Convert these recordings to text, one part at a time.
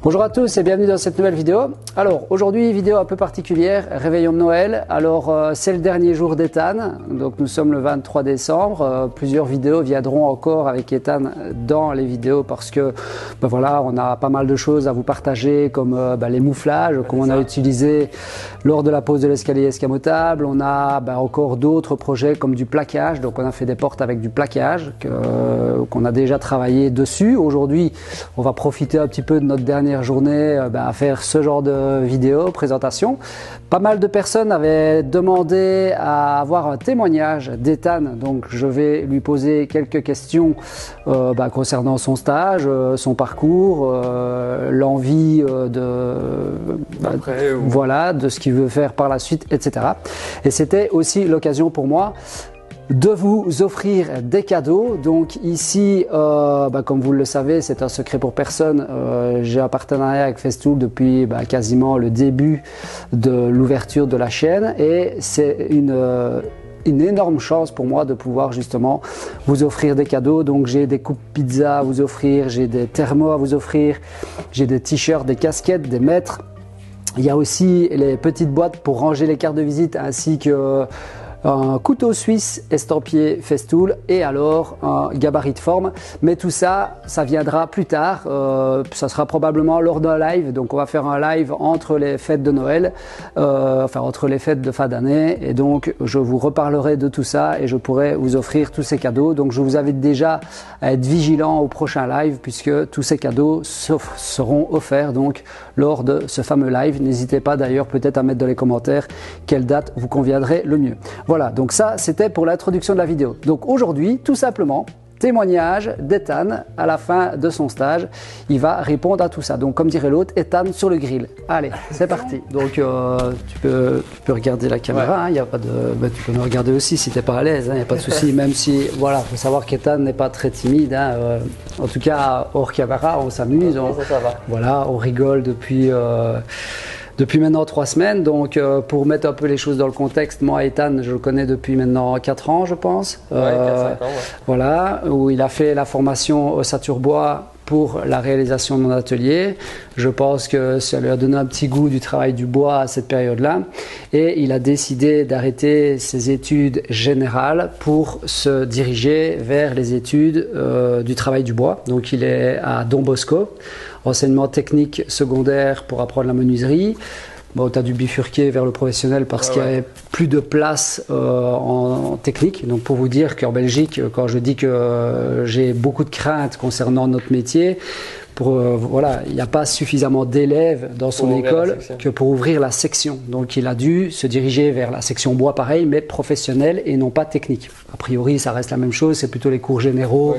Bonjour à tous et bienvenue dans cette nouvelle vidéo. Alors aujourd'hui, vidéo un peu particulière, réveillon de Noël. Alors c'est le dernier jour d'Ethan, donc nous sommes le 23 décembre. Plusieurs vidéos viendront encore avec Ethan dans les vidéos parce que voilà, on a pas mal de choses à vous partager comme les mouflages qu'on a utilisé lors de la pose de l'escalier escamotable. On a encore d'autres projets comme du plaquage, donc on a fait des portes avec du plaquage qu'on a déjà travaillé dessus. Aujourd'hui, on va profiter un petit peu de notre dernière journée à faire ce genre de vidéo, présentation. Pas mal de personnes avaient demandé à avoir un témoignage d'Ethan, donc je vais lui poser quelques questions concernant son stage, son parcours, l'envie de ce qu'il veut faire par la suite, etc. Et c'était aussi l'occasion pour moi de vous offrir des cadeaux. Donc ici, comme vous le savez, c'est un secret pour personne. J'ai un partenariat avec Festool depuis quasiment le début de l'ouverture de la chaîne et c'est une énorme chance pour moi de pouvoir justement vous offrir des cadeaux. Donc j'ai des coupes pizza à vous offrir, j'ai des thermos à vous offrir, j'ai des t-shirts, des casquettes, des mètres. Il y a aussi les petites boîtes pour ranger les cartes de visite ainsi que un couteau suisse estampillé Festool et alors un gabarit de forme. Mais tout ça, ça viendra plus tard. Ça sera probablement lors d'un live. Donc on va faire un live entre les fêtes de Noël, entre les fêtes de fin d'année. Et donc je vous reparlerai de tout ça et je pourrai vous offrir tous ces cadeaux. Donc je vous invite déjà à être vigilant au prochain live puisque tous ces cadeaux seront offerts donc lors de ce fameux live. N'hésitez pas d'ailleurs peut-être à mettre dans les commentaires quelle date vous conviendrait le mieux. Voilà, donc ça c'était pour l'introduction de la vidéo. Donc aujourd'hui, tout simplement, témoignage d'Ethan à la fin de son stage. Il va répondre à tout ça. Donc comme dirait l'autre, Ethan sur le grill. Allez, c'est parti. Donc tu peux regarder la caméra, y a pas de, tu peux nous regarder aussi si tu n'es pas à l'aise, il n'y a pas de souci. Même si, voilà, il faut savoir qu'Ethan n'est pas très timide. En tout cas, hors caméra, on s'amuse. Voilà, on rigole depuis maintenant 3 semaines, donc pour mettre un peu les choses dans le contexte, moi Ethan, je le connais depuis maintenant 4 ans je pense. 4-5 ans, Voilà, où il a fait la formation au Saturbois pour la réalisation de mon atelier. Je pense que ça lui a donné un petit goût du travail du bois à cette période-là. Et il a décidé d'arrêter ses études générales pour se diriger vers les études du travail du bois. Donc il est à Don Bosco, enseignement technique secondaire pour apprendre la menuiserie. Bon, tu as dû bifurquer vers le professionnel parce qu'il n'y avait plus de place en technique. Donc pour vous dire qu'en Belgique, quand je dis que j'ai beaucoup de craintes concernant notre métier, il n'y a pas suffisamment d'élèves dans son école que pour ouvrir la section. Donc il a dû se diriger vers la section bois pareil, mais professionnelle et non pas technique. A priori, ça reste la même chose, c'est plutôt les cours généraux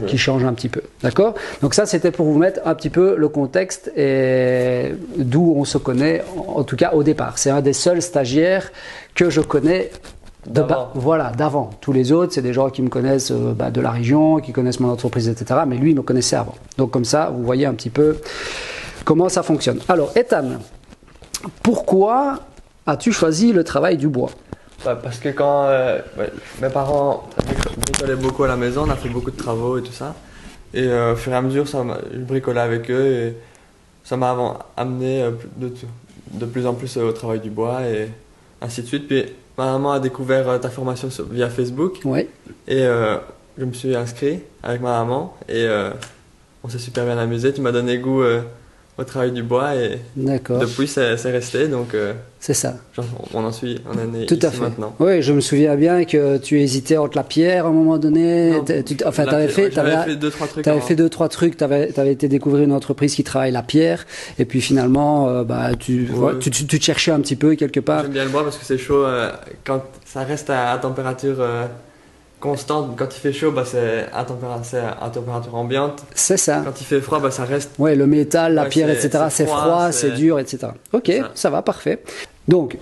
qui changent un petit peu. D'accord ? Donc ça, c'était pour vous mettre un petit peu le contexte et d'où on se connaît, en tout cas au départ. C'est un des seuls stagiaires que je connais d'avant. Tous les autres, c'est des gens qui me connaissent de la région, qui connaissent mon entreprise, etc. Mais lui, il me connaissait avant. Donc comme ça, vous voyez un petit peu comment ça fonctionne. Alors, Ethan, pourquoi as-tu choisi le travail du bois ? Parce que quand mes parents bricolaient beaucoup à la maison, on a fait beaucoup de travaux et tout ça. Et au fur et à mesure, je bricolais avec eux et ça m'a amené de plus en plus au travail du bois et ainsi de suite. Puis ma maman a découvert ta formation via Facebook. Ouais. Et je me suis inscrit avec ma maman et on s'est super bien amusé. Tu m'as donné goût au travail du bois et depuis c'est resté. Donc c'est ça. On en est tout ici à fait. Maintenant. Oui, je me souviens bien que tu hésitais entre la pierre à un moment donné. Tu avais fait 2-3 trucs. Tu avais fait 2-3 trucs. Tu avais été découvrir une entreprise qui travaille la pierre et puis finalement tu te cherchais un petit peu quelque part. J'aime bien le bois parce que c'est chaud quand ça reste à température constante. Quand il fait chaud, bah, c'est à température ambiante. C'est ça. Quand il fait froid, bah, ça reste. Ouais, le métal, la Ouais, pierre, etc. C'est froid, c'est dur, etc. Ok, ça va, parfait. Donc,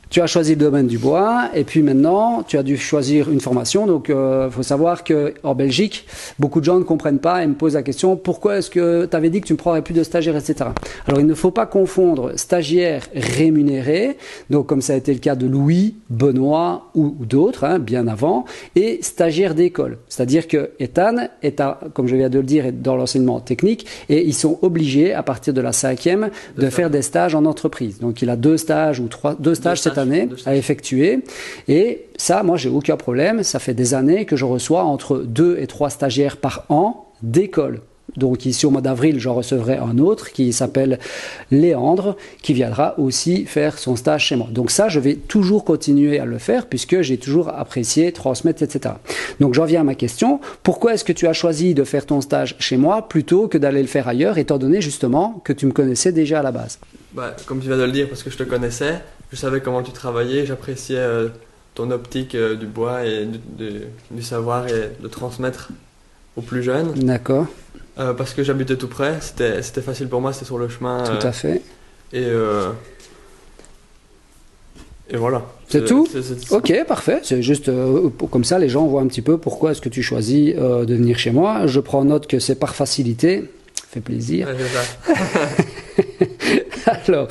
tu as choisi le domaine du bois et puis maintenant tu as dû choisir une formation. Donc faut savoir qu'en Belgique, beaucoup de gens ne comprennent pas et me posent la question pourquoi est-ce que tu avais dit que tu ne prendrais plus de stagiaires, etc. Alors il ne faut pas confondre stagiaires rémunérés, donc comme ça a été le cas de Louis, Benoît ou d'autres, hein, bien avant, et stagiaires d'école. C'est-à-dire que Ethan est, comme je viens de le dire, est dans l'enseignement technique et ils sont obligés à partir de la 5e de faire des stages en entreprise. Donc il a 2 stages ou 2 stages cette année à effectuer et ça, moi j'ai aucun problème, ça fait des années que je reçois entre 2 et 3 stagiaires par an d'école. Donc ici au mois d'avril, j'en recevrai un autre qui s'appelle Léandre, qui viendra aussi faire son stage chez moi. Donc ça, je vais toujours continuer à le faire puisque j'ai toujours apprécié transmettre, etc. Donc j'en viens à ma question. Pourquoi est-ce que tu as choisi de faire ton stage chez moi plutôt que d'aller le faire ailleurs, étant donné justement que tu me connaissais déjà à la base? Bah, comme tu viens de le dire, parce que je te connaissais, je savais comment tu travaillais, j'appréciais ton optique du bois et du savoir et de transmettre aux plus jeunes. D'accord. Parce que j'habitais tout près, c'était facile pour moi, c'était sur le chemin. Tout à fait. Et voilà. C'est tout? Ok, parfait. C'est juste comme ça, les gens voient un petit peu pourquoi est-ce que tu choisis de venir chez moi. Je prends note que c'est par facilité. Fait plaisir. Ouais, c'est ça. Alors,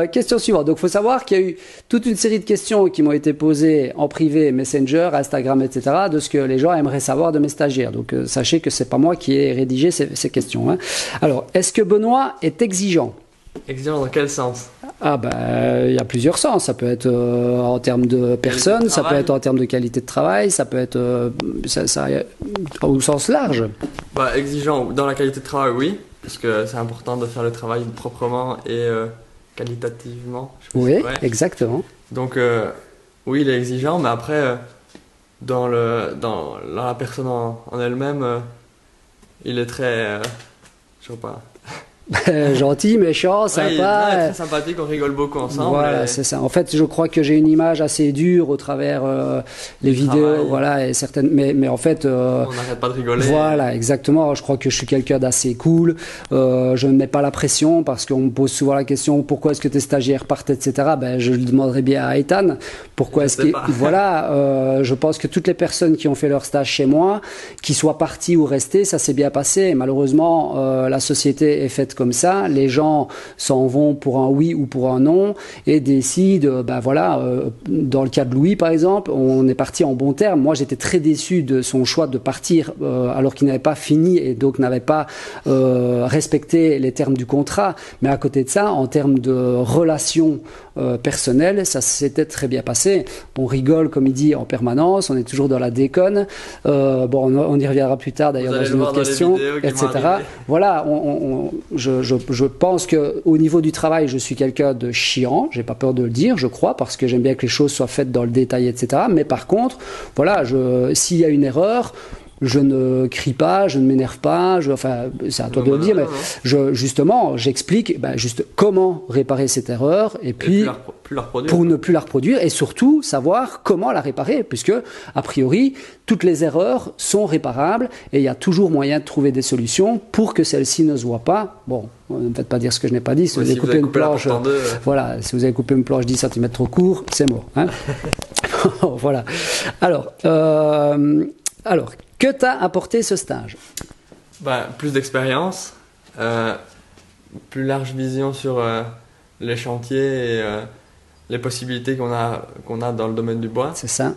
question suivante. Donc, il faut savoir qu'il y a eu toute une série de questions qui m'ont été posées en privé, Messenger, Instagram, etc., de ce que les gens aimeraient savoir de mes stagiaires. Donc, sachez que c'est pas moi qui ai rédigé ces questions. Hein. Alors, est-ce que Benoît est exigeant? Exigeant dans quel sens? Ah il y a plusieurs sens. Ça peut être en termes de personnes, ça peut être en termes de qualité de travail, ça peut être au sens large. Bah, exigeant dans la qualité de travail, oui, parce que c'est important de faire le travail proprement et qualitativement. Oui, exactement. Donc oui, il est exigeant, mais après dans la personne en elle-même, il est très, je sais pas. Gentil, méchant, sympa. Il est très sympathique, on rigole beaucoup ensemble. Voilà, c'est ça. En fait, je crois que j'ai une image assez dure au travers les vidéos, voilà, et certaines. Mais en fait, on n'arrête pas de rigoler. Voilà, exactement. Je crois que je suis quelqu'un d'assez cool. Je ne mets pas la pression parce qu'on me pose souvent la question pourquoi est-ce que tes stagiaires partent, etc. Ben, je le demanderai bien à Ethan. Pourquoi est-ce que voilà, je pense que toutes les personnes qui ont fait leur stage chez moi, qui soient parties ou restées, ça s'est bien passé. Et malheureusement, la société est faite comme ça, les gens s'en vont pour un oui ou pour un non et décident, dans le cas de Louis par exemple, on est parti en bon terme. Moi j'étais très déçu de son choix de partir alors qu'il n'avait pas fini et donc n'avait pas respecté les termes du contrat, mais à côté de ça, en termes de relations personnelles, ça s'était très bien passé. On rigole comme il dit en permanence, on est toujours dans la déconne, on y reviendra plus tard d'ailleurs dans une autre question, etc. Voilà, je pense qu'au niveau du travail, je suis quelqu'un de chiant, j'ai pas peur de le dire, je crois, parce que j'aime bien que les choses soient faites dans le détail, etc. Mais par contre, voilà, s'il y a une erreur, je ne crie pas, je ne m'énerve pas, c'est à toi de le dire, mais justement, j'explique juste comment réparer cette erreur et puis pour ne plus la reproduire et surtout savoir comment la réparer, puisque a priori, toutes les erreurs sont réparables et il y a toujours moyen de trouver des solutions pour que celles-ci ne se voient pas. Bon, ne me faites pas dire ce que je n'ai pas dit. Si vous avez coupé une planche, voilà, si vous avez coupé une planche 10 cm trop court, c'est mort. Hein. Voilà. Alors, que t'a apporté ce stage? Plus d'expérience, plus large vision sur les chantiers et les possibilités qu'on a dans le domaine du bois. C'est ça.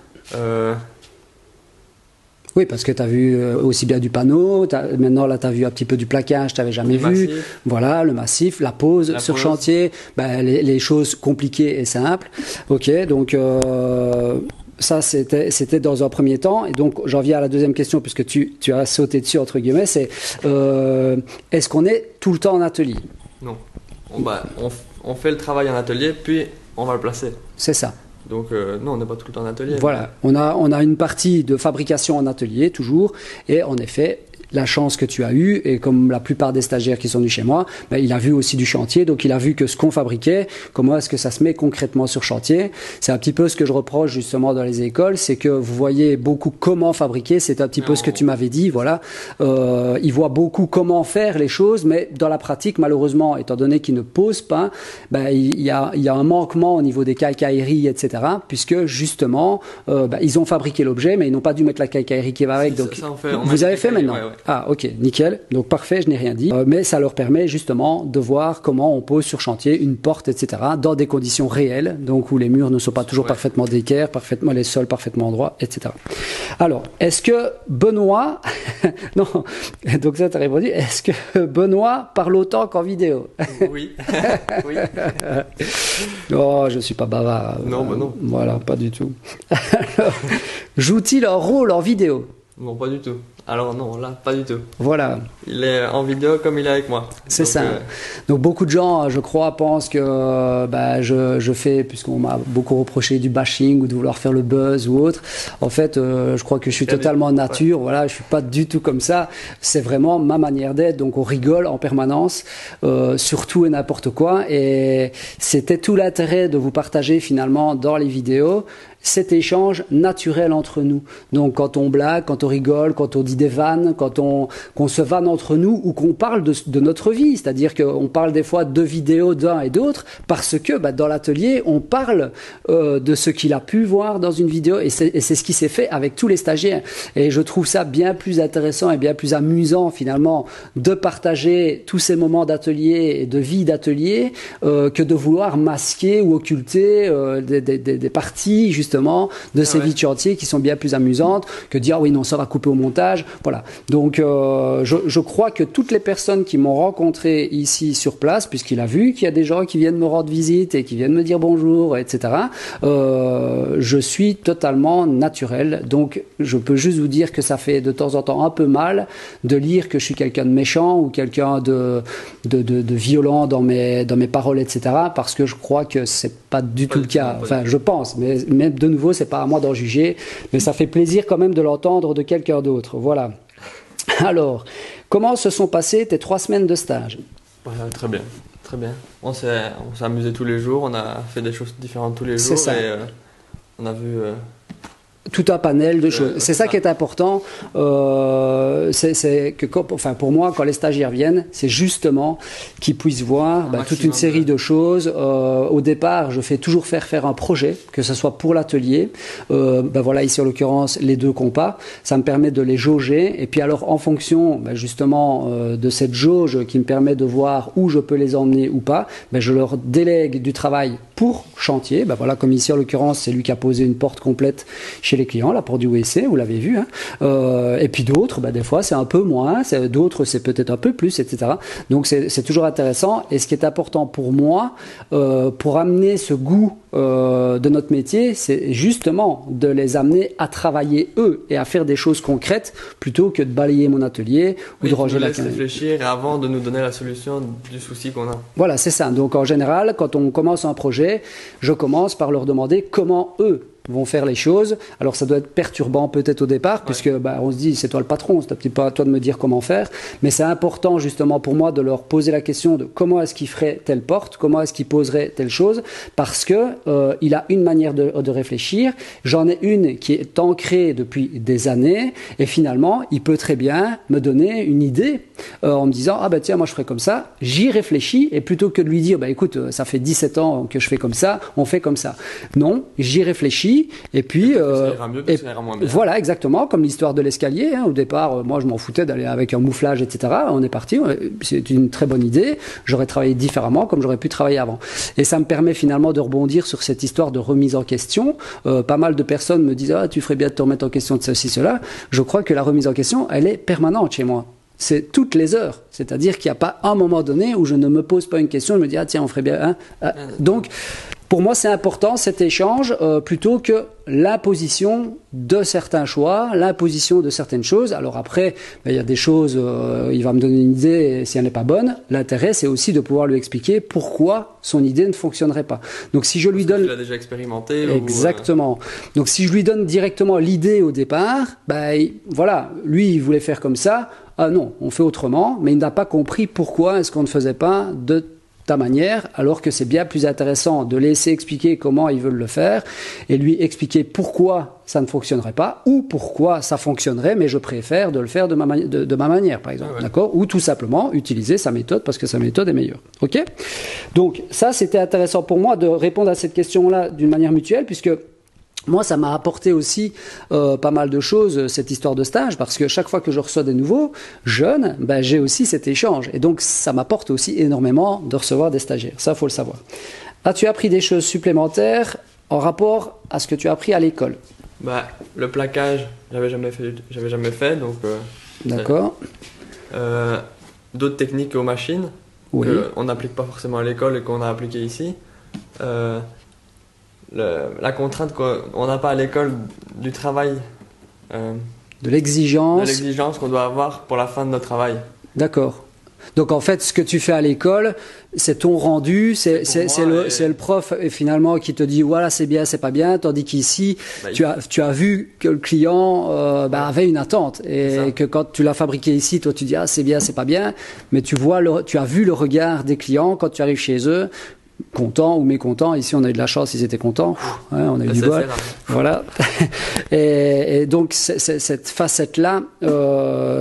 Oui, parce que tu as vu aussi bien du panneau, maintenant là tu as vu un petit peu du plaquage, tu n'avais jamais vu. Massif. Voilà, le massif, la pose sur chantier, les choses compliquées et simples. Ok, donc ça c'était dans un premier temps. Et donc j'en viens à la deuxième question, puisque tu as sauté dessus entre guillemets, c'est est-ce qu'on est tout le temps en atelier? Non. On fait le travail en atelier, puis on va le placer. C'est ça. Donc non, on n'est pas tout le temps en atelier. Voilà, on a une partie de fabrication en atelier toujours, et en effet, la chance que tu as eue, et comme la plupart des stagiaires qui sont venus chez moi, ben, il a vu aussi du chantier, donc il a vu que ce qu'on fabriquait, comment est-ce que ça se met concrètement sur chantier. C'est un petit peu ce que je reproche justement dans les écoles, c'est que vous voyez beaucoup comment fabriquer, c'est un petit peu ce que tu m'avais dit, voilà. Ils voient beaucoup comment faire les choses, mais dans la pratique, malheureusement, étant donné qu'ils ne posent pas, ben, il y a un manquement au niveau des quincailleries, etc., puisque justement, ben, ils ont fabriqué l'objet, mais ils n'ont pas dû mettre la quincaillerie qui va avec. Donc, vous avez fait maintenant? Ouais. Ah, ok, nickel. Donc parfait, je n'ai rien dit. Mais ça leur permet justement de voir comment on pose sur chantier une porte, etc., dans des conditions réelles, donc où les murs ne sont pas toujours parfaitement d'équerre, parfaitement les sols parfaitement droits, etc. Alors, est-ce que Benoît, non, donc ça t'as répondu. Est-ce que Benoît parle autant qu'en vidéo? Oui. Oui. Oh, je suis pas bavard. Non, bah non. Voilà, pas du tout. Alors, joue-t-il un rôle en vidéo? Non, pas du tout. Alors non, là, pas du tout. Voilà. Il est en vidéo comme il est avec moi. C'est ça. Donc beaucoup de gens, je crois, pensent que bah, je fais, puisqu'on m'a beaucoup reproché du bashing ou de vouloir faire le buzz ou autre. En fait, je crois que je suis totalement nature. Voilà, je suis pas du tout comme ça. C'est vraiment ma manière d'être. Donc on rigole en permanence, sur tout et n'importe quoi. Et c'était tout l'intérêt de vous partager finalement dans les vidéos cet échange naturel entre nous. Donc quand on blague, quand on rigole, quand on dit des vannes, qu'on se vanne entre nous ou qu'on parle de notre vie, c'est-à-dire qu'on parle des fois de vidéos d'un et d'autre parce que bah, dans l'atelier on parle de ce qu'il a pu voir dans une vidéo et c'est ce qui s'est fait avec tous les stagiaires. Et je trouve ça bien plus intéressant et bien plus amusant finalement de partager tous ces moments d'atelier et de vie d'atelier que de vouloir masquer ou occulter des parties justement de ces vies de chantier qui sont bien plus amusantes que dire oui non ça va couper au montage. Voilà. Donc je crois que toutes les personnes qui m'ont rencontré ici sur place, puisqu'il a vu qu'il y a des gens qui viennent me rendre visite et qui viennent me dire bonjour, etc. Je suis totalement naturel. Donc je peux juste vous dire que ça fait de temps en temps un peu mal de lire que je suis quelqu'un de méchant ou quelqu'un de violent dans mes paroles, etc. Parce que je crois que c'est pas du tout le cas. Enfin, je pense, mais de nouveau, c'est pas à moi d'en juger, mais ça fait plaisir quand même de l'entendre de quelqu'un d'autre. Voilà. Alors, comment se sont passées tes 3 semaines de stage? Très bien, très bien. On s'est amusé tous les jours, on a fait des choses différentes tous les jours. C'est ça. Et on a vu tout un panel de choses. C'est ça qui est important. C'est que, enfin, pour moi, quand les stagiaires viennent, c'est justement qu'ils puissent voir toute une série de choses. Au départ, je fais toujours faire un projet, que ce soit pour l'atelier. Voilà, ici en l'occurrence, les 2 compas. Ça me permet de les jauger. Et puis alors, en fonction justement de cette jauge qui me permet de voir où je peux les emmener ou pas, je leur délègue du travail pour chantier. Voilà, comme ici en l'occurrence, c'est lui qui a posé une porte complète chez les clients, la porte du WC, vous l'avez vu. Hein. Et puis d'autres, des fois c'est un peu moins, d'autres c'est peut-être un peu plus, etc. Donc c'est toujours intéressant. Et ce qui est important pour moi, pour amener ce goût de notre métier, c'est justement de les amener à travailler eux et à faire des choses concrètes plutôt que de balayer mon atelier ou de ranger la canne. Réfléchir avant de nous donner la solution du souci qu'on a. Voilà, c'est ça. Donc en général, quand on commence un projet, je commence par leur demander comment eux vont faire les choses. Alors ça doit être perturbant peut-être au départ, puisque on se dit c'est toi le patron, c'est peut-être pas à toi de me dire comment faire, mais c'est important justement pour moi de leur poser la question de comment est-ce qu'il ferait telle porte, comment est-ce qu'il poserait telle chose, parce que il a une manière de réfléchir, j'en ai une qui est ancrée depuis des années, et finalement il peut très bien me donner une idée en me disant ah tiens moi je ferais comme ça, j'y réfléchis, et plutôt que de lui dire écoute ça fait 17 ans que je fais comme ça, on fait comme ça. Non, j'y réfléchis. Et puis, ça ira mieux, ça ira moins bien. Voilà, exactement, comme l'histoire de l'escalier. Hein. Au départ, moi, je m'en foutais d'aller avec un mouflage, etc. On est parti. C'est une très bonne idée. J'aurais travaillé différemment, comme j'aurais pu travailler avant. Et ça me permet finalement de rebondir sur cette histoire de remise en question. Pas mal de personnes me disent tu ferais bien de te remettre en question de ceci, cela. Je crois que la remise en question, elle est permanente chez moi. C'est toutes les heures. C'est-à-dire qu'il n'y a pas un moment donné où je ne me pose pas une question, je me dis tiens, on ferait bien. Donc, Pour moi, c'est important cet échange plutôt que l'imposition de certains choix, l'imposition de certaines choses. Alors après, il y a des choses, il va me donner une idée et si elle n'est pas bonne, l'intérêt c'est aussi de pouvoir lui expliquer pourquoi son idée ne fonctionnerait pas. Donc si je lui donne... Tu l'as déjà expérimenté. Exactement. Donc si je lui donne directement l'idée au départ, voilà, lui il voulait faire comme ça, ah non, on fait autrement, mais il n'a pas compris pourquoi est-ce qu'on ne faisait pas de ta manière, alors que c'est bien plus intéressant de laisser expliquer comment ils veulent le faire et lui expliquer pourquoi ça ne fonctionnerait pas ou pourquoi ça fonctionnerait, mais je préfère de le faire de ma manière, par exemple, d'accord ? Ou tout simplement utiliser sa méthode parce que sa méthode est meilleure. Ok ? Donc ça, c'était intéressant pour moi de répondre à cette question-là d'une manière mutuelle, puisque moi, ça m'a apporté aussi pas mal de choses, cette histoire de stage, parce que chaque fois que je reçois des nouveaux jeunes, j'ai aussi cet échange. Et donc, ça m'apporte aussi énormément de recevoir des stagiaires. Ça, il faut le savoir. As-tu appris des choses supplémentaires en rapport à ce que tu as appris à l'école ? Le plaquage, j'avais jamais fait, donc... D'accord. D'autres techniques aux machines, oui, qu'on n'applique pas forcément à l'école et qu'on a appliqué ici. La contrainte qu'on n'a pas à l'école du travail, de l'exigence qu'on doit avoir pour la fin de notre travail. D'accord. Donc en fait, ce que tu fais à l'école, c'est ton rendu, c'est le prof finalement qui te dit voilà c'est bien, c'est pas bien, tandis qu'ici tu as vu que le client avait une attente et que quand tu l'as fabriqué ici, toi tu dis ah c'est bien, c'est pas bien, mais tu as vu le regard des clients quand tu arrives chez eux. Contents ou mécontents. Ici, on a eu de la chance, ils étaient contents. On a eu du bol. Voilà. et donc, cette facette-là,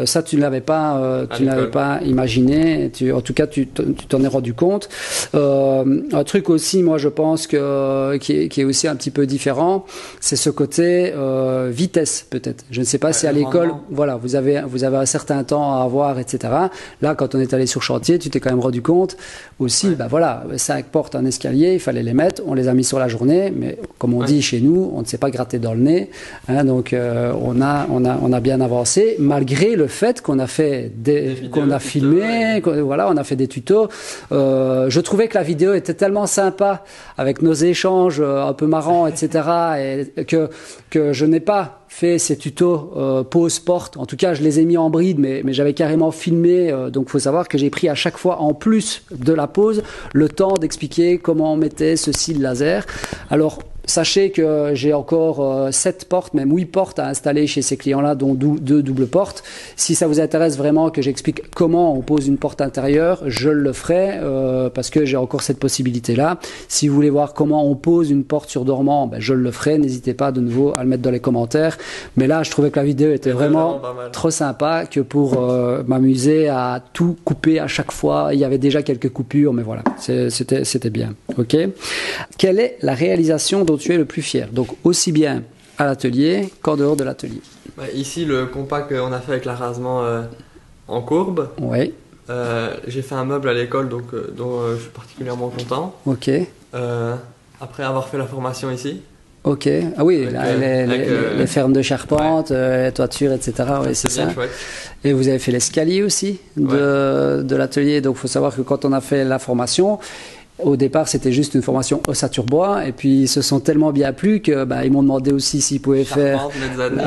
ça, tu ne l'avais pas, imaginé. En tout cas, tu t'en es rendu compte. Un truc aussi, moi, je pense qui est aussi un petit peu différent, c'est ce côté vitesse, peut-être. Je ne sais pas si à l'école, voilà, vous avez un certain temps à avoir, etc. Là, quand on est allé sur chantier, tu t'es quand même rendu compte aussi, voilà, 5 portes, un escalier, il fallait les mettre, on les a mis sur la journée, mais comme on dit chez nous, on ne s'est pas gratté dans le nez, donc on a bien avancé, malgré le fait qu'on a fait qu'on a filmé, on a fait des tutos. Je trouvais que la vidéo était tellement sympa, avec nos échanges un peu marrants, etc., et que je n'ai pas fait ces tutos pause porte. En tout cas, je les ai mis en bride, mais j'avais carrément filmé. Donc, il faut savoir que j'ai pris à chaque fois, en plus de la pause, le temps d'expliquer comment on mettait ceci, le laser. Alors, sachez que j'ai encore 7 portes, même 8 portes à installer chez ces clients-là, dont 2 doubles portes. Si ça vous intéresse vraiment que j'explique comment on pose une porte intérieure, je le ferai parce que j'ai encore cette possibilité-là. Si vous voulez voir comment on pose une porte sur dormant, je le ferai. N'hésitez pas de nouveau à le mettre dans les commentaires. Mais là, je trouvais que la vidéo était vraiment trop sympa que pour m'amuser à tout couper à chaque fois. Il y avait déjà quelques coupures, mais voilà, c'était bien. Ok. Quelle est la réalisation dont tu es le plus fier? Donc aussi bien à l'atelier qu'en dehors de l'atelier. Ici, le compas qu'on a fait avec l'arasement en courbe. Oui. J'ai fait un meuble à l'école dont je suis particulièrement content. Ok. Après avoir fait la formation ici. Ok. Ah oui, les fermes de charpente, les toitures, etc. Oui, c'est ça. Chouette. Et vous avez fait l'escalier aussi de l'atelier. Donc il faut savoir que quand on a fait la formation, au départ, c'était juste une formation ossature bois, et puis ils se sont tellement bien plu que ils m'ont demandé aussi s'ils pouvaient faire.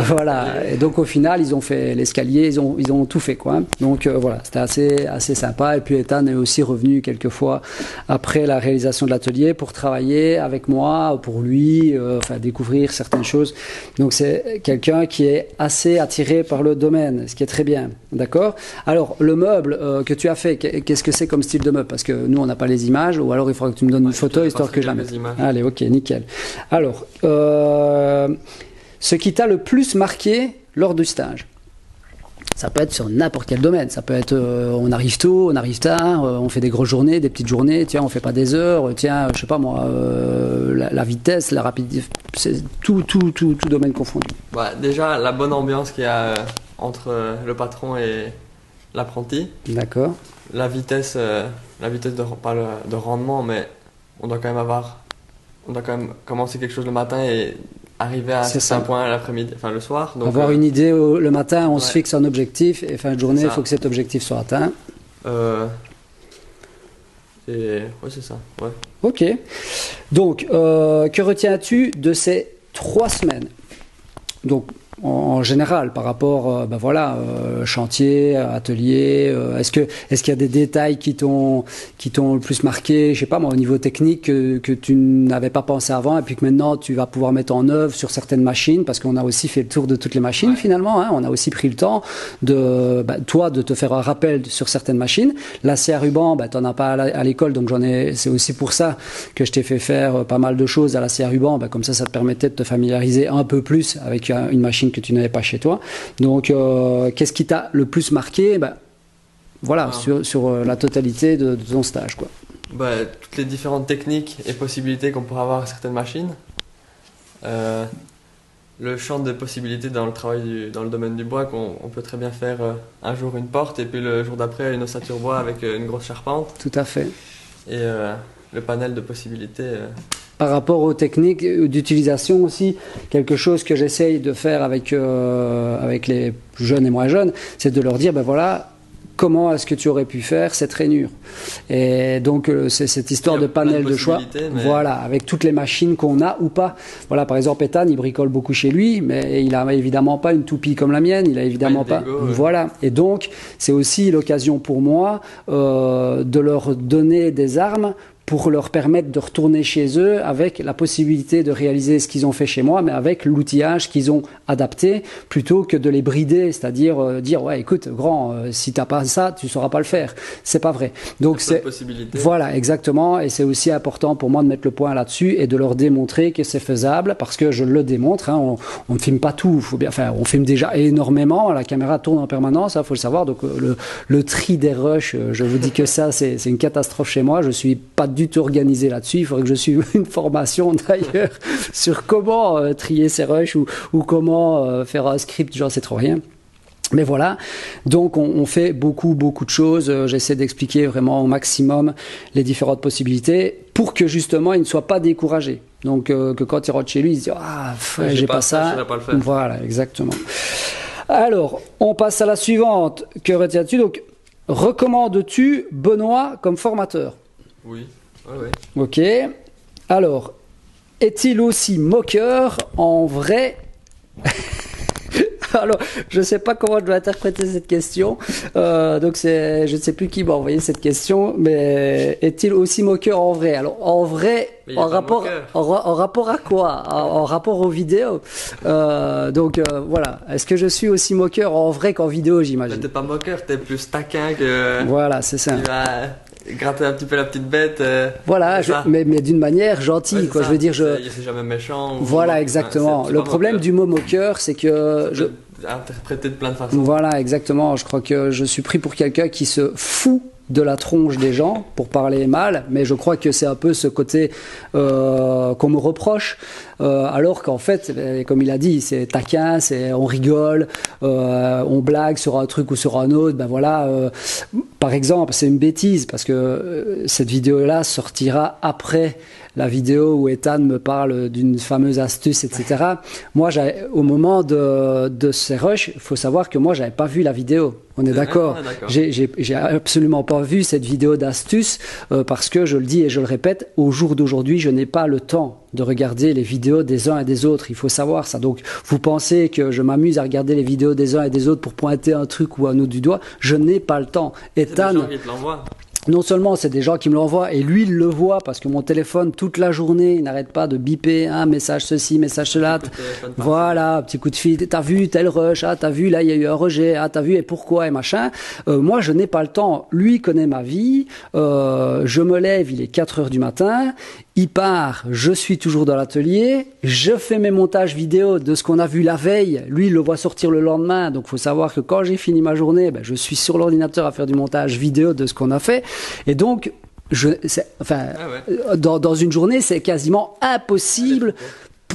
Voilà. Et donc au final, ils ont fait l'escalier, ils ont tout fait quoi. Donc voilà, c'était assez sympa. Et puis Ethan est aussi revenu quelques fois après la réalisation de l'atelier pour travailler avec moi, pour lui, découvrir certaines choses. Donc c'est quelqu'un qui est assez attiré par le domaine, ce qui est très bien. D'accord. Alors le meuble que tu as fait, qu'est-ce que c'est comme style de meuble? Parce que nous on n'a pas les images, ou alors il faudra que tu me donnes une photo histoire que je la mette. Allez, ok, nickel. Alors, ce qui t'a le plus marqué lors du stage? Ça peut être sur n'importe quel domaine. Ça peut être on arrive tôt, on arrive tard, on fait des grosses journées, des petites journées. Tiens, on fait pas des heures. Tiens, je sais pas moi, la vitesse, la rapidité, c'est tout domaine confondu. Déjà, la bonne ambiance qu'il y a entre le patron et l'apprenti. D'accord. La vitesse pas de rendement, mais on doit quand même commencer quelque chose le matin et arriver à un certain point l'après-midi, le soir. Donc, avoir une idée le matin, on se fixe un objectif et fin de journée, il faut que cet objectif soit atteint. Et ouais, c'est ça. Ouais. Ok. Donc, que retiens-tu de ces 3 semaines? Donc, en général, par rapport, chantier, atelier, est-ce qu'il y a des détails qui t'ont le plus marqué, je sais pas moi, au niveau technique que tu n'avais pas pensé avant et puis que maintenant tu vas pouvoir mettre en œuvre sur certaines machines, parce qu'on a aussi fait le tour de toutes les machines finalement, hein, on a aussi pris le temps de te faire un rappel sur certaines machines. L'acier à ruban, t'en as pas à l'école, donc c'est aussi pour ça que je t'ai fait faire pas mal de choses à l'acier à ruban, comme ça te permettait de te familiariser un peu plus avec une machine que tu n'avais pas chez toi. Donc, qu'est-ce qui t'a le plus marqué sur la totalité de ton stage, quoi. Toutes les différentes techniques et possibilités qu'on pourrait avoir avec certaines machines. Le champ de possibilités dans le travail dans le domaine du bois, qu'on peut très bien faire un jour une porte et puis le jour d'après une ossature bois avec une grosse charpente. Tout à fait. Et le panel de possibilités. Par rapport aux techniques d'utilisation aussi, quelque chose que j'essaye de faire avec les jeunes et moins jeunes, c'est de leur dire, comment est-ce que tu aurais pu faire cette rainure? Et donc, c'est cette histoire de panel de choix. Voilà, avec toutes les machines qu'on a ou pas. Voilà, par exemple, Ethan, il bricole beaucoup chez lui, mais il a évidemment pas une toupie comme la mienne. Il a évidemment pas. Voilà. Et donc, c'est aussi l'occasion pour moi de leur donner des armes pour leur permettre de retourner chez eux avec la possibilité de réaliser ce qu'ils ont fait chez moi, mais avec l'outillage qu'ils ont adapté, plutôt que de les brider, c'est-à-dire dire ouais, écoute, grand, si t'as pas ça, tu sauras pas le faire. C'est pas vrai. Donc c'est voilà, exactement, et c'est aussi important pour moi de mettre le point là-dessus et de leur démontrer que c'est faisable, parce que je le démontre. Hein, on ne filme pas tout, on filme déjà énormément. La caméra tourne en permanence, faut le savoir. Donc le tri des rushs, je vous dis que ça, c'est une catastrophe chez moi. Je suis pas du tout organisé là-dessus. Il faudrait que je suive une formation d'ailleurs sur comment trier ces rushs ou comment faire un script, j'en sais trop rien. Mais voilà, donc on fait beaucoup de choses. J'essaie d'expliquer vraiment au maximum les différentes possibilités pour que justement ils ne soient pas découragés. Donc que quand ils rentrent chez lui, ils se disent j'ai pas ça. Je pas le faire. Voilà, exactement. Alors, on passe à la suivante. Que retiens-tu? Donc, recommandes-tu Benoît comme formateur? Oui. Ouais. Ok. Alors, est-il aussi moqueur en vrai? Alors, je ne sais pas comment je dois interpréter cette question. Donc, je ne sais plus qui m'a envoyé cette question, mais est-il aussi moqueur en vrai? Alors, en vrai, en rapport à quoi? En rapport aux vidéos. Voilà. Est-ce que je suis aussi moqueur en vrai qu'en vidéo, j'imagine? T'es pas moqueur, t'es plus taquin que. Voilà, c'est ça. Tu vas gratter un petit peu la petite bête. Voilà, mais d'une manière gentille, quoi. Ça. Je veux dire, c'est jamais méchant. Voilà, exactement. Le problème du mot moqueur, c'est que interprété de plein de façons. Voilà, exactement. Je crois que je suis pris pour quelqu'un qui se fout de la tronche des gens, pour parler mal, mais je crois que c'est un peu ce côté qu'on me reproche, alors qu'en fait, comme il a dit, c'est taquin, on rigole, on blague sur un truc ou sur un autre. Par exemple, c'est une bêtise parce que cette vidéo-là sortira après la vidéo où Ethan me parle d'une fameuse astuce, etc. Moi, au moment de ces rushs, il faut savoir que moi, j'avais pas vu la vidéo. On est d'accord. J'ai absolument pas vu cette vidéo d'astuce parce que, je le dis et je le répète, au jour d'aujourd'hui, je n'ai pas le temps de regarder les vidéos des uns et des autres. Il faut savoir ça. Donc, vous pensez que je m'amuse à regarder les vidéos des uns et des autres pour pointer un truc ou un autre du doigt? Je n'ai pas le temps. Ethan, non seulement c'est des gens qui me l'envoient et lui il le voit parce que mon téléphone toute la journée il n'arrête pas de biper un message ceci, message cela, voilà, petit coup de fil, t'as vu tel rush, t'as vu là il y a eu un rejet, t'as vu et pourquoi et machin. Moi je n'ai pas le temps, lui connaît ma vie, je me lève, il est 4h du matin, il part, je suis toujours dans l'atelier, je fais mes montages vidéo de ce qu'on a vu la veille, lui il le voit sortir le lendemain, donc faut savoir que quand j'ai fini ma journée, je suis sur l'ordinateur à faire du montage vidéo de ce qu'on a fait, et donc dans une journée c'est quasiment impossible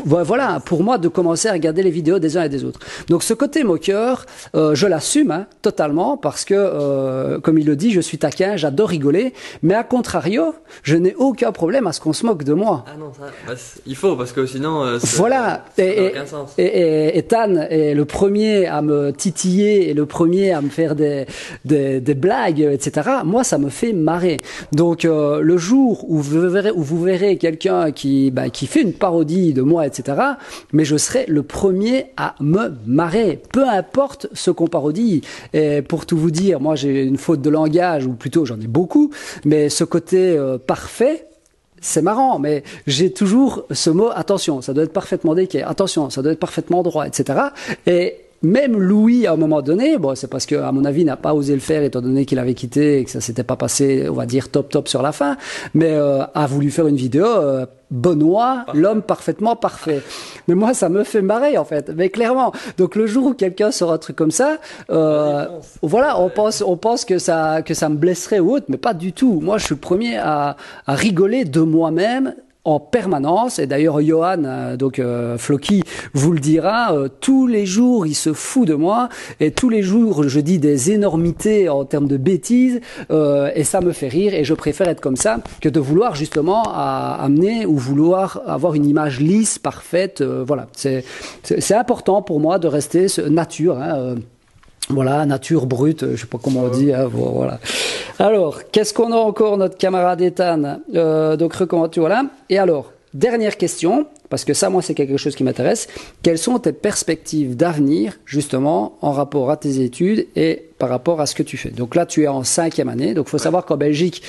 voilà, pour moi, de commencer à regarder les vidéos des uns et des autres. Donc ce côté moqueur, je l'assume totalement parce que, comme il le dit, je suis taquin, j'adore rigoler, mais à contrario, je n'ai aucun problème à ce qu'on se moque de moi. Ah non, ça, il faut, parce que sinon, voilà. ça n'a aucun sens. Et Tan est le premier à me titiller et le premier à me faire des blagues, etc. Moi, ça me fait marrer. Donc, le jour où vous verrez quelqu'un qui fait une parodie de moi, etc., mais je serai le premier à me marrer, peu importe ce qu'on parodie. Et pour tout vous dire, moi, j'ai une faute de langage, ou plutôt j'en ai beaucoup, mais ce côté parfait, c'est marrant, mais j'ai toujours ce mot, attention, ça doit être parfaitement décalé, attention, ça doit être parfaitement droit, etc. Et même Louis, à un moment donné, bon, c'est parce que, à mon avis, il n'a pas osé le faire étant donné qu'il avait quitté et que ça s'était pas passé, on va dire, top sur la fin, mais a voulu faire une vidéo, Benoît, l'homme parfaitement parfait. Mais moi, ça me fait marrer, en fait, mais clairement. Donc, le jour où quelqu'un sort un truc comme ça, voilà, on pense que ça me blesserait ou autre, mais pas du tout. Moi, je suis le premier à rigoler de moi-même, en permanence, et d'ailleurs Johan, Floki, vous le dira, tous les jours il se fout de moi, et tous les jours je dis des énormités en termes de bêtises, et ça me fait rire, et je préfère être comme ça que de vouloir justement amener ou vouloir avoir une image lisse, parfaite, voilà. C'est important pour moi de rester nature, voilà, nature brute, je sais pas comment on dit, voilà. Alors, qu'est-ce qu'on a encore, notre camarade Ethan? Donc, recommande-tu, voilà. Et alors, dernière question, parce que ça, moi, c'est quelque chose qui m'intéresse. Quelles sont tes perspectives d'avenir, justement, en rapport à tes études et par rapport à ce que tu fais? Donc là, tu es en 5e année. Donc, il faut savoir qu'en Belgique,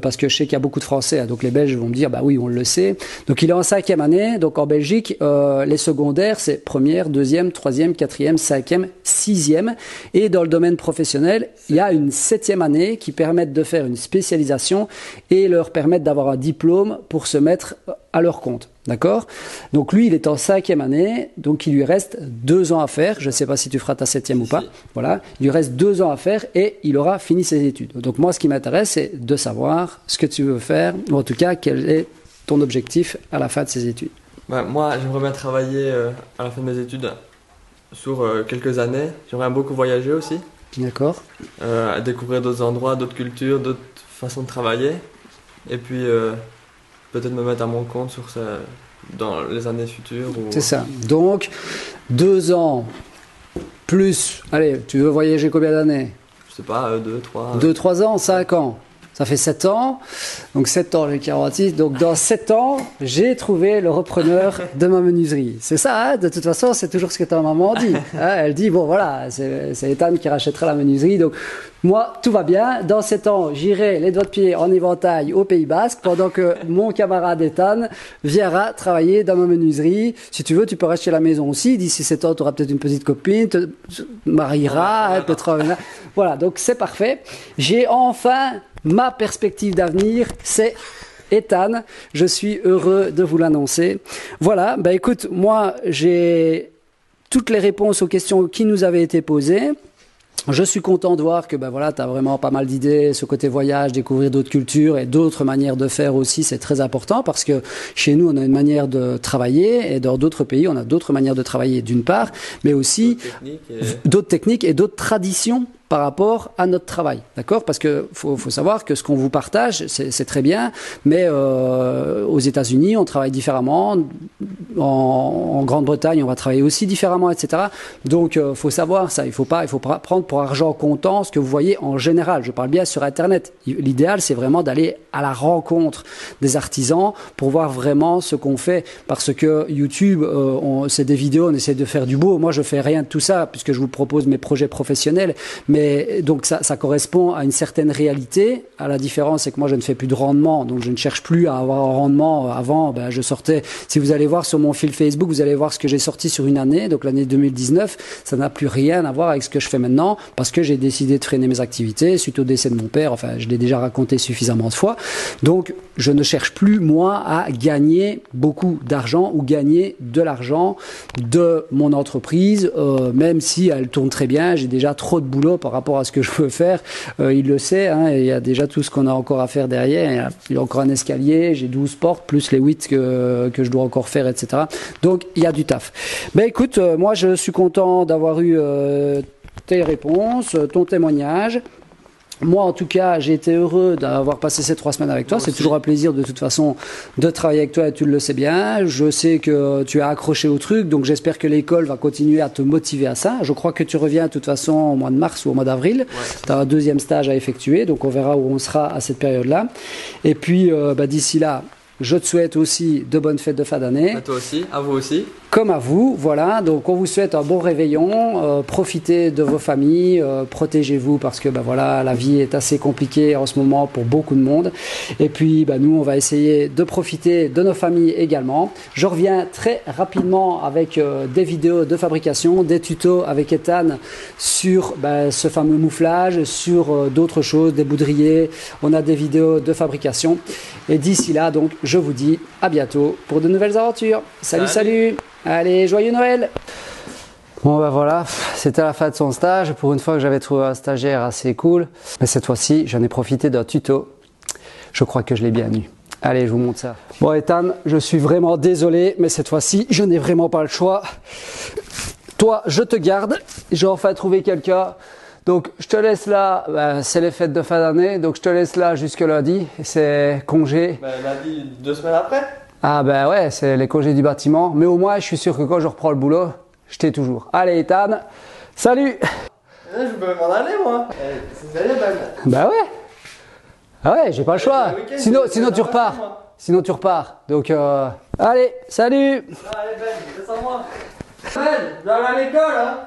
parce que je sais qu'il y a beaucoup de Français, donc les Belges vont me dire, bah oui, on le sait. Donc, il est en 5e année. Donc, en Belgique, les secondaires, c'est 1re, 2e, 3e, 4e, 5e, 6e. Et dans le domaine professionnel, il y a une 7e année qui permet de faire une spécialisation et leur permettre d'avoir un diplôme pour se mettre à leur compte. D'accord? Donc lui, il est en 5e année, donc il lui reste 2 ans à faire. Je ne sais pas si tu feras ta 7e ou pas. Voilà. Il lui reste 2 ans à faire et il aura fini ses études. Donc moi, ce qui m'intéresse, c'est de savoir ce que tu veux faire, ou en tout cas, quel est ton objectif à la fin de ses études. Moi, j'aimerais bien travailler à la fin de mes études sur quelques années. J'aimerais beaucoup voyager aussi. D'accord. Découvrir d'autres endroits, d'autres cultures, d'autres façons de travailler. Et puis peut-être me mettre à mon compte sur ça dans les années futures. C'est ça. Donc, 2 ans plus... Allez, tu veux voyager combien d'années? Je sais pas, 2, 3... 2, 3 ans, 5 ans. Ça fait 7 ans. Donc 7 ans, j'ai 46. Donc dans 7 ans, j'ai trouvé le repreneur de ma menuiserie. C'est ça, de toute façon, c'est toujours ce que ta maman dit. Elle dit, bon voilà, c'est Ethan qui rachètera la menuiserie. Donc moi, tout va bien. Dans 7 ans, j'irai les doigts de pied en éventail au Pays Basque pendant que mon camarade Ethan viendra travailler dans ma menuiserie. Si tu veux, tu peux racheter la maison aussi. D'ici 7 ans, tu auras peut-être une petite copine, te marieras, peut-être... Voilà, donc c'est parfait. J'ai enfin... Ma perspective d'avenir, c'est Ethan. Je suis heureux de vous l'annoncer. Voilà, écoute, moi, j'ai toutes les réponses aux questions qui nous avaient été posées. Je suis content de voir que tu as vraiment pas mal d'idées, ce côté voyage, découvrir d'autres cultures et d'autres manières de faire aussi, c'est très important parce que chez nous, on a une manière de travailler et dans d'autres pays, on a d'autres manières de travailler d'une part, mais aussi d'autres techniques et d'autres traditions par rapport à notre travail, d'accord? Parce que faut savoir que ce qu'on vous partage, c'est très bien, mais aux États-Unis, on travaille différemment, en Grande-Bretagne, on va travailler aussi différemment, etc. Donc, faut savoir ça. Il faut pas prendre pour argent comptant ce que vous voyez en général. Je parle bien sur Internet. L'idéal, c'est vraiment d'aller à la rencontre des artisans pour voir vraiment ce qu'on fait, parce que YouTube, c'est des vidéos, on essaie de faire du beau. Moi, je fais rien de tout ça puisque je vous propose mes projets professionnels, mais donc ça correspond à une certaine réalité. À la différence, c'est que moi je ne fais plus de rendement, donc je ne cherche plus à avoir un rendement. Avant, je sortais. Si vous allez voir sur mon fil Facebook, vous allez voir ce que j'ai sorti sur une année, donc l'année 2019. Ça n'a plus rien à voir avec ce que je fais maintenant, parce que j'ai décidé de freiner mes activités suite au décès de mon père. Enfin, je l'ai déjà raconté suffisamment de fois. Donc, je ne cherche plus moi à gagner beaucoup d'argent ou gagner de l'argent de mon entreprise, même si elle tourne très bien. J'ai déjà trop de boulot par rapport à ce que je veux faire, il le sait, et il y a déjà tout ce qu'on a encore à faire derrière, il y a encore un escalier, j'ai 12 portes, plus les 8 que je dois encore faire, etc. etc. Donc il y a du taf. Ben écoute, moi je suis content d'avoir eu tes réponses, ton témoignage. Moi, en tout cas, j'ai été heureux d'avoir passé ces 3 semaines avec toi. C'est toujours un plaisir, de toute façon, de travailler avec toi et tu le sais bien. Je sais que tu as accroché au truc, donc j'espère que l'école va continuer à te motiver à ça. Je crois que tu reviens, de toute façon, au mois de mars ou au mois d'avril. Ouais, tu as un 2e stage à effectuer, donc on verra où on sera à cette période-là. Et puis, d'ici là, je te souhaite aussi de bonnes fêtes de fin d'année. À toi aussi, à vous aussi. Comme à vous, voilà. Donc on vous souhaite un bon réveillon. Profitez de vos familles, protégez-vous parce que voilà, la vie est assez compliquée en ce moment pour beaucoup de monde. Et puis nous, on va essayer de profiter de nos familles également. Je reviens très rapidement avec des vidéos de fabrication, des tutos avec Ethan sur ce fameux mouflage, sur d'autres choses, des boudriers. On a des vidéos de fabrication. Et d'ici là, donc, je vous dis à bientôt pour de nouvelles aventures. Salut, salut. Allez, joyeux Noël! Bon voilà, c'était la fin de son stage. Pour une fois que j'avais trouvé un stagiaire assez cool. Mais cette fois-ci, j'en ai profité d'un tuto. Je crois que je l'ai bien eu. Allez, je vous montre ça. Bon Ethan, je suis vraiment désolé, mais cette fois-ci, je n'ai vraiment pas le choix. Toi, je te garde. J'ai enfin trouvé quelqu'un. Donc, je te laisse là, c'est les fêtes de fin d'année, donc je te laisse là jusque lundi. C'est congé. Lundi, 2 semaines après? Ah ouais, c'est les congés du bâtiment. Mais au moins, je suis sûr que quand je reprends le boulot, je t'ai toujours. Allez, Ethan, salut! Je peux m'en aller, moi. C'est sérieux, Ben? Bah ouais. Ah ouais, j'ai pas le choix. Sinon tu repars. Sinon tu repars. Donc, allez, salut! Allez, Ben, descends-moi. Ben, je vais aller à l'école, hein?